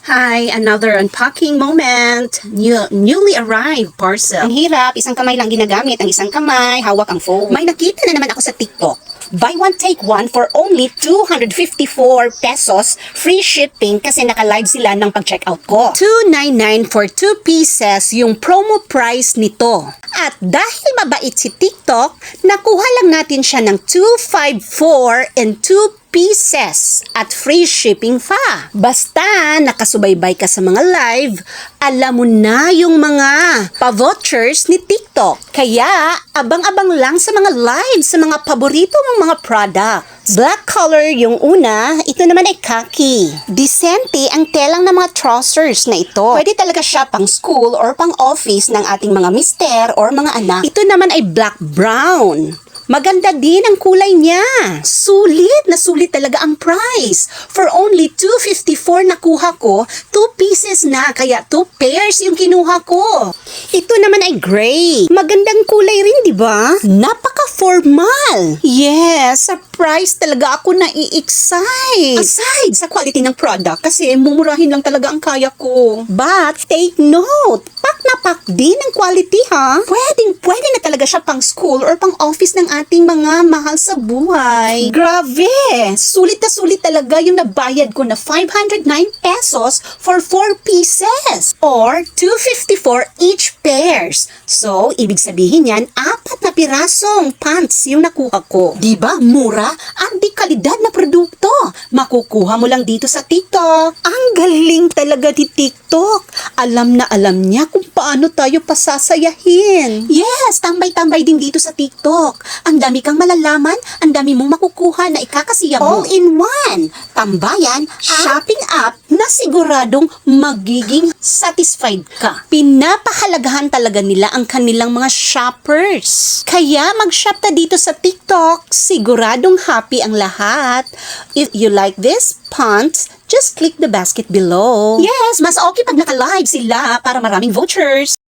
Hi, another unpacking moment. Newly arrived parcel. Ang hirap, isang kamay lang ginagamit, ang isang kamay, hawak ang phone. May nakita na naman ako sa TikTok. Buy one, take one for only 254 pesos. Free shipping kasi naka-live sila ng pag-checkout ko. $2.99 for 2 pieces yung promo price nito. At dahil mabait si TikTok, nakuha lang natin siya ng 254 and 2 pieces at free shipping pa. Basta nakasubaybay ka sa mga live, alam mo na yung mga pa-vouchers ni TikTok. Kaya abang-abang lang sa mga live, sa mga paborito mong mga products. Black color yung una, ito naman ay khaki. Disente ang telang ng mga trousers na ito. Pwede talaga siya pang school or pang office ng ating mga mister or mga anak. Ito naman ay black-brown. Maganda din ang kulay niya. Sulit na sulit talaga ang price. For only 254 nakuha ko, 2 pieces na, kaya 2 pairs yung kinuha ko. Ito naman ay gray. Magandang kulay rin, di ba? Napaka-formal. Yes, sa price talaga ako nai-excite. Aside sa quality ng product, kasi mumurahin lang talaga ang kaya ko. But, take note, pak na pak din ang quality ha. Pwede na talaga siya pang school or pang office ng ating mga mahal sa buhay. Grabe! Sulit na sulit talaga yung nabayad ko na 509 pesos for 4 pieces or 254 each pairs. So, ibig sabihin yan, 4 na pirasong pants yung nakuha ko. Diba? Mura? Ang di kalidad na produkto. Makukuha mo lang dito sa TikTok. Ang galing talaga ni TikTok. Alam na alam niya kung paano tayo pasasayahin. Yes, tambay-tambay din dito sa TikTok. Ang dami kang malalaman, ang dami mong makukuha na ikakasiya mo. All in one. Tambayan, shopping app na siguradong magiging satisfied ka. Pinapahalagahan talaga nila ang kanilang mga shoppers. Kaya mag-shop ta dito sa TikTok. Siguradong happy ang lahat. If you like this pants, just click the basket below. Yes, mas okay pag naka-live sila para maraming vouchers.